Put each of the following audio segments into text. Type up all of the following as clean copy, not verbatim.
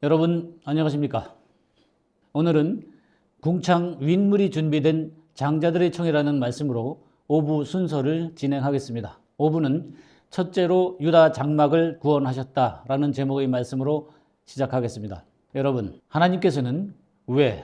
여러분 안녕하십니까? 오늘은 궁창 윗물이 준비된 장자들의 청이라는 말씀으로 5부 순서를 진행하겠습니다. 5부는 첫째로 유다 장막을 구원하셨다라는 제목의 말씀으로 시작하겠습니다. 여러분, 하나님께서는 왜,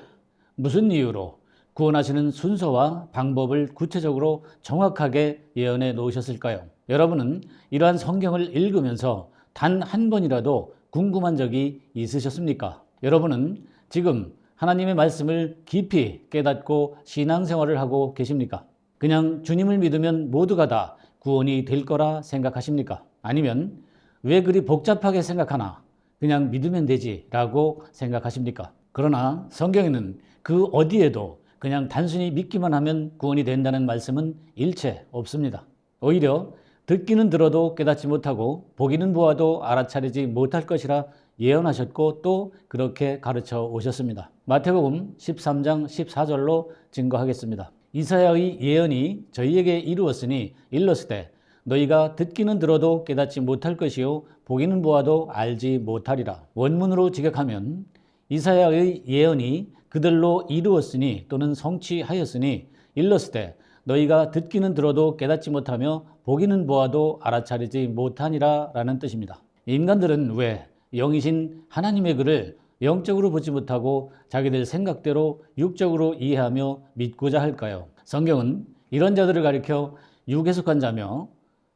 무슨 이유로 구원하시는 순서와 방법을 구체적으로 정확하게 예언해 놓으셨을까요? 여러분은 이러한 성경을 읽으면서 단 한 번이라도 궁금한 적이 있으셨습니까? 여러분은 지금 하나님의 말씀을 깊이 깨닫고 신앙생활을 하고 계십니까? 그냥 주님을 믿으면 모두가 다 구원이 될 거라 생각하십니까? 아니면 왜 그리 복잡하게 생각하나? 그냥 믿으면 되지 라고 생각하십니까? 그러나 성경에는 그 어디에도 그냥 단순히 믿기만 하면 구원이 된다는 말씀은 일체 없습니다. 오히려 듣기는 들어도 깨닫지 못하고 보기는 보아도 알아차리지 못할 것이라 예언하셨고 또 그렇게 가르쳐 오셨습니다. 마태복음 13장 14절로 증거하겠습니다. 이사야의 예언이 저희에게 이루었으니 일렀으되 너희가 듣기는 들어도 깨닫지 못할 것이요 보기는 보아도 알지 못하리라. 원문으로 직역하면 이사야의 예언이 그들로 이루었으니 또는 성취하였으니 일렀으되 너희가 듣기는 들어도 깨닫지 못하며 보기는 보아도 알아차리지 못하니라 라는 뜻입니다. 인간들은 왜 영이신 하나님의 글을 영적으로 보지 못하고 자기들 생각대로 육적으로 이해하며 믿고자 할까요? 성경은 이런 자들을 가리켜 유괴속한 자며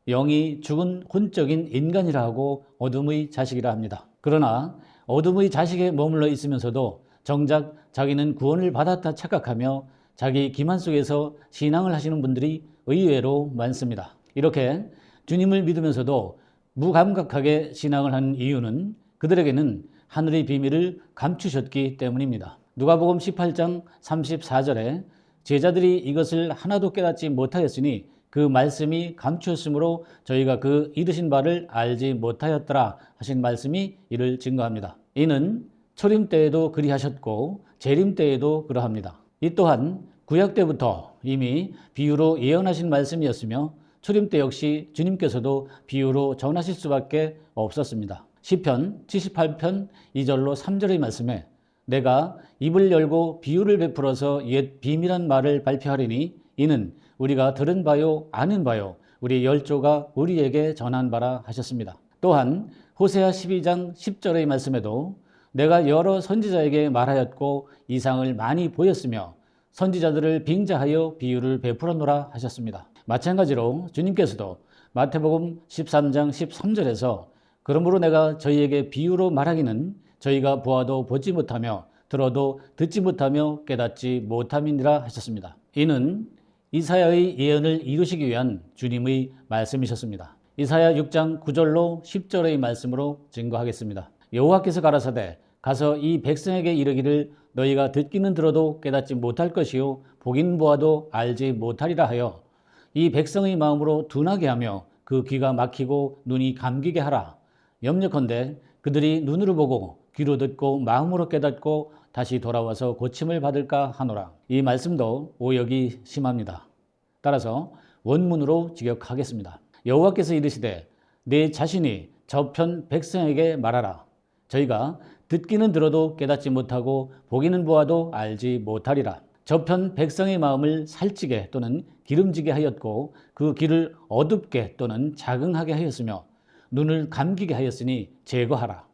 영이 죽은 혼적인 인간이라 하고 어둠의 자식이라 합니다. 그러나 어둠의 자식에 머물러 있으면서도 정작 자기는 구원을 받았다 착각하며 자기 기만 속에서 신앙을 하시는 분들이 의외로 많습니다. 이렇게 주님을 믿으면서도 무감각하게 신앙을 하는 이유는 그들에게는 하늘의 비밀을 감추셨기 때문입니다. 누가복음 18장 34절에 제자들이 이것을 하나도 깨닫지 못하였으니 그 말씀이 감추었으므로 저희가 그 이르신 바를 알지 못하였더라 하신 말씀이 이를 증거합니다. 이는 초림 때에도 그리하셨고 재림 때에도 그러합니다. 이 또한 구약 때부터 이미 비유로 예언하신 말씀이었으며 초림 때 역시 주님께서도 비유로 전하실 수밖에 없었습니다. 시편 78편 2절로 3절의 말씀에 내가 입을 열고 비유를 베풀어서 옛 비밀한 말을 발표하리니 이는 우리가 들은 바요 아는 바요 우리 열조가 우리에게 전한 바라 하셨습니다. 또한 호세아 12장 10절의 말씀에도 내가 여러 선지자에게 말하였고 이상을 많이 보였으며 선지자들을 빙자하여 비유를 베풀었노라 하셨습니다. 마찬가지로 주님께서도 마태복음 13장 13절에서 그러므로 내가 저희에게 비유로 말하기는 저희가 보아도 보지 못하며 들어도 듣지 못하며 깨닫지 못함이니라 하셨습니다. 이는 이사야의 예언을 이루시기 위한 주님의 말씀이셨습니다. 이사야 6장 9절로 10절의 말씀으로 증거하겠습니다. 여호와께서 가라사대 가서 이 백성에게 이르기를 너희가 듣기는 들어도 깨닫지 못할 것이요 보기는 보아도 알지 못하리라 하여 이 백성의 마음으로 둔하게 하며 그 귀가 막히고 눈이 감기게 하라. 염려컨대 그들이 눈으로 보고 귀로 듣고 마음으로 깨닫고 다시 돌아와서 고침을 받을까 하노라. 이 말씀도 오역이 심합니다. 따라서 원문으로 직역하겠습니다. 여호와께서 이르시되 내 자신이 저편 백성에게 말하라. 저희가 듣기는 들어도 깨닫지 못하고 보기는 보아도 알지 못하리라. 저편 백성의 마음을 살찌게 또는 기름지게 하였고 그 귀를 어둡게 또는 자긍하게 하였으며 눈을 감기게 하였으니 제거하라.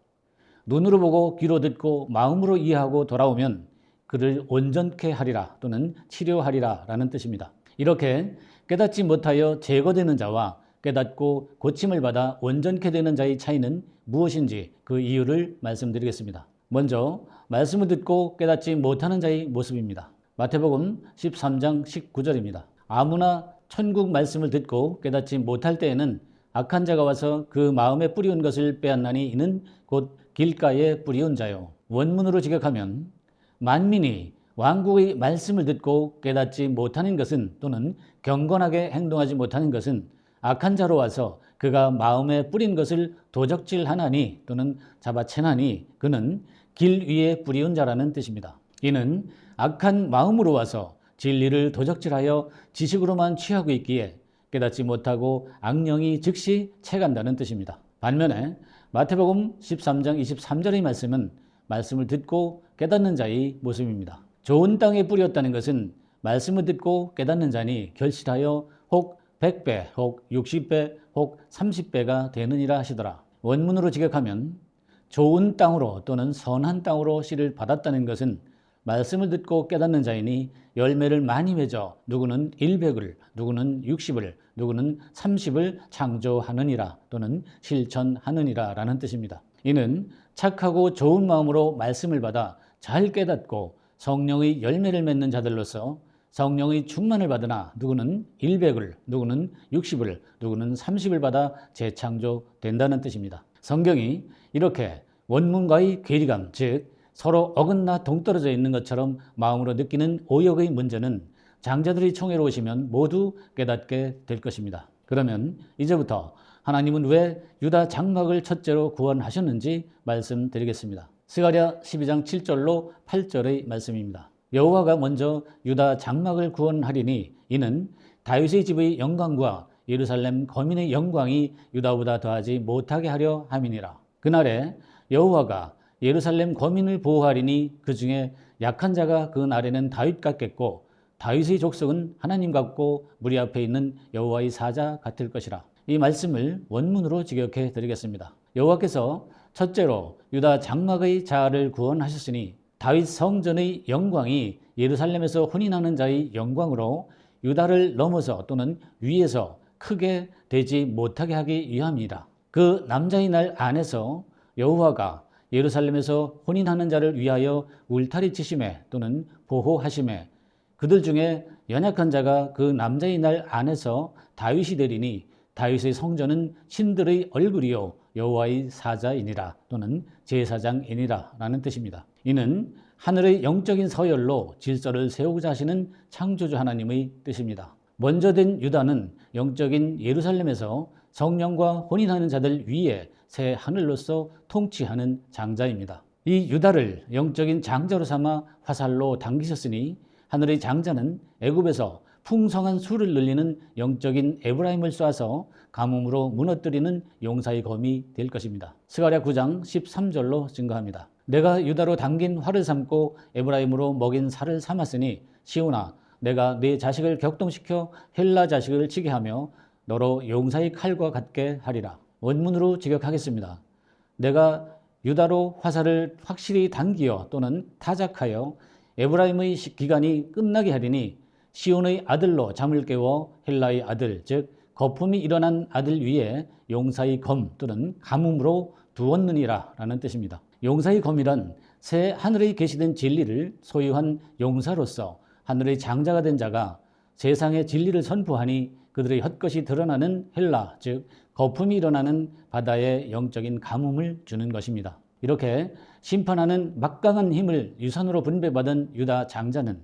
눈으로 보고 귀로 듣고 마음으로 이해하고 돌아오면 그를 온전케 하리라 또는 치료하리라 라는 뜻입니다. 이렇게 깨닫지 못하여 제거되는 자와 깨닫고 고침을 받아 온전케 되는 자의 차이는 무엇인지 그 이유를 말씀드리겠습니다. 먼저 말씀을 듣고 깨닫지 못하는 자의 모습입니다. 마태복음 13장 19절입니다. 아무나 천국 말씀을 듣고 깨닫지 못할 때에는 악한 자가 와서 그 마음에 뿌리운 것을 빼앗나니 이는 곧 길가에 뿌리운 자요. 원문으로 직역하면 만민이 왕국의 말씀을 듣고 깨닫지 못하는 것은 또는 경건하게 행동하지 못하는 것은 악한 자로 와서 그가 마음에 뿌린 것을 도적질하나니 또는 잡아채나니 그는 길 위에 뿌리운 자라는 뜻입니다. 이는 악한 마음으로 와서 진리를 도적질하여 지식으로만 취하고 있기에 깨닫지 못하고 악령이 즉시 채간다는 뜻입니다. 반면에 마태복음 13장 23절의 말씀은 말씀을 듣고 깨닫는 자의 모습입니다. 좋은 땅에 뿌렸다는 것은 말씀을 듣고 깨닫는 자니 결실하여 혹 100배, 혹 60배, 혹 30배가 되느니라 하시더라. 원문으로 직역하면 좋은 땅으로 또는 선한 땅으로 씨를 받았다는 것은 말씀을 듣고 깨닫는 자이니 열매를 많이 맺어 누구는 100을, 누구는 60을, 누구는 30을 창조하느니라 또는 실천하느니라 라는 뜻입니다. 이는 착하고 좋은 마음으로 말씀을 받아 잘 깨닫고 성령의 열매를 맺는 자들로서 성령의 충만을 받으나 누구는 100을, 누구는 60을, 누구는 30을 받아 재창조된다는 뜻입니다. 성경이 이렇게 원문과의 괴리감, 즉 서로 어긋나 동떨어져 있는 것처럼 마음으로 느끼는 오역의 문제는 장자들이 총회로 오시면 모두 깨닫게 될 것입니다. 그러면 이제부터 하나님은 왜 유다 장막을 첫째로 구원하셨는지 말씀드리겠습니다. 스가랴 12장 7절로 8절의 말씀입니다. 여호와가 먼저 유다 장막을 구원하리니 이는 다윗의 집의 영광과 예루살렘 거민의 영광이 유다보다 더하지 못하게 하려 함이니라. 그날에 여호와가 예루살렘 거민을 보호하리니 그 중에 약한 자가 그 날에는 다윗 같겠고 다윗의 족속은 하나님 같고 무리 앞에 있는 여호와의 사자 같을 것이라. 이 말씀을 원문으로 직역해 드리겠습니다. 여호와께서 첫째로 유다 장막의 자를 구원하셨으니 다윗 성전의 영광이 예루살렘에서 혼인하는 자의 영광으로 유다를 넘어서 또는 위에서 크게 되지 못하게 하기 위함이라. 그 남자의 날 안에서 여호와가 예루살렘에서 혼인하는 자를 위하여 울타리 치심에 또는 보호하심에 그들 중에 연약한 자가 그 남자의 날 안에서 다윗이 되리니 다윗의 성전은 신들의 얼굴이요 여호와의 사자이니라 또는 제사장이니라 라는 뜻입니다. 이는 하늘의 영적인 서열로 질서를 세우고자 하시는 창조주 하나님의 뜻입니다. 먼저 된 유다는 영적인 예루살렘에서 성령과 혼인하는 자들 위에 새 하늘로서 통치하는 장자입니다. 이 유다를 영적인 장자로 삼아 화살로 당기셨으니 하늘의 장자는 애굽에서 풍성한 수를 늘리는 영적인 에브라임을 쏴서 가뭄으로 무너뜨리는 용사의 검이 될 것입니다. 스가랴 9장 13절로 증거합니다. 내가 유다로 당긴 활을 삼고 에브라임으로 먹인 살을 삼았으니 시온아 내가 네 자식을 격동시켜 헬라 자식을 치게 하며 너로 용사의 칼과 같게 하리라. 원문으로 직역하겠습니다. 내가 유다로 화살을 확실히 당기어 또는 타작하여 에브라임의 기간이 끝나게 하리니 시온의 아들로 잠을 깨워 헬라의 아들 즉 거품이 일어난 아들 위에 용사의 검 또는 가뭄으로 두었느니라 라는 뜻입니다. 용사의 검이란 새 하늘에 계시된 진리를 소유한 용사로서 하늘의 장자가 된 자가 세상의 진리를 선포하니 그들의 헛것이 드러나는 헬라 즉 거품이 일어나는 바다의 영적인 가뭄을 주는 것입니다. 이렇게 심판하는 막강한 힘을 유산으로 분배받은 유다 장자는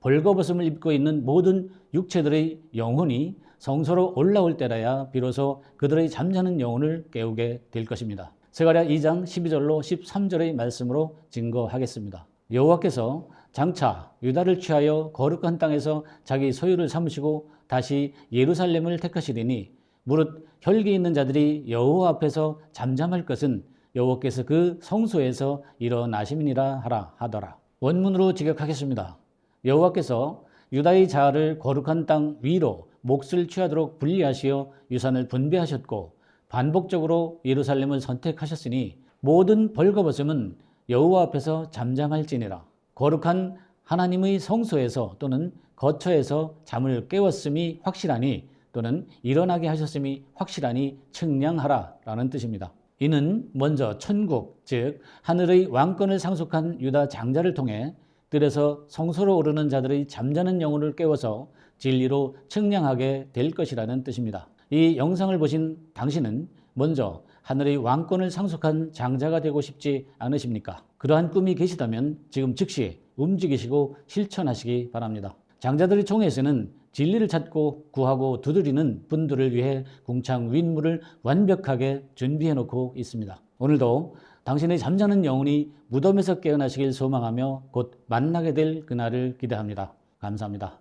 벌거벗음을 입고 있는 모든 육체들의 영혼이 성소로 올라올 때라야 비로소 그들의 잠자는 영혼을 깨우게 될 것입니다. 스가랴 2장 12절로 13절의 말씀으로 증거하겠습니다. 여호와께서 장차 유다를 취하여 거룩한 땅에서 자기 소유를 삼으시고 다시 예루살렘을 택하시리니 무릇 혈기 있는 자들이 여호와 앞에서 잠잠할 것은 여호와께서 그 성소에서 일어나심이니라 하라 하더라. 원문으로 직역하겠습니다. 여호와께서 유다의 자를 거룩한 땅 위로 몫을 취하도록 분리하시어 유산을 분배하셨고 반복적으로 예루살렘을 선택하셨으니 모든 벌거벗음은 여호와 앞에서 잠잠할지니라. 거룩한 하나님의 성소에서 또는 거처에서 잠을 깨웠음이 확실하니 또는 일어나게 하셨음이 확실하니 측량하라 라는 뜻입니다. 이는 먼저 천국 즉 하늘의 왕권을 상속한 유다 장자를 통해 뜰에서 성소로 오르는 자들의 잠자는 영혼을 깨워서 진리로 측량하게 될 것이라는 뜻입니다. 이 영상을 보신 당신은 먼저 하늘의 왕권을 상속한 장자가 되고 싶지 않으십니까? 그러한 꿈이 계시다면 지금 즉시 움직이시고 실천하시기 바랍니다. 장자들의 총회에서는 진리를 찾고 구하고 두드리는 분들을 위해 궁창 윈물을 완벽하게 준비해 놓고 있습니다. 오늘도 당신의 잠자는 영혼이 무덤에서 깨어나시길 소망하며 곧 만나게 될 그날을 기대합니다. 감사합니다.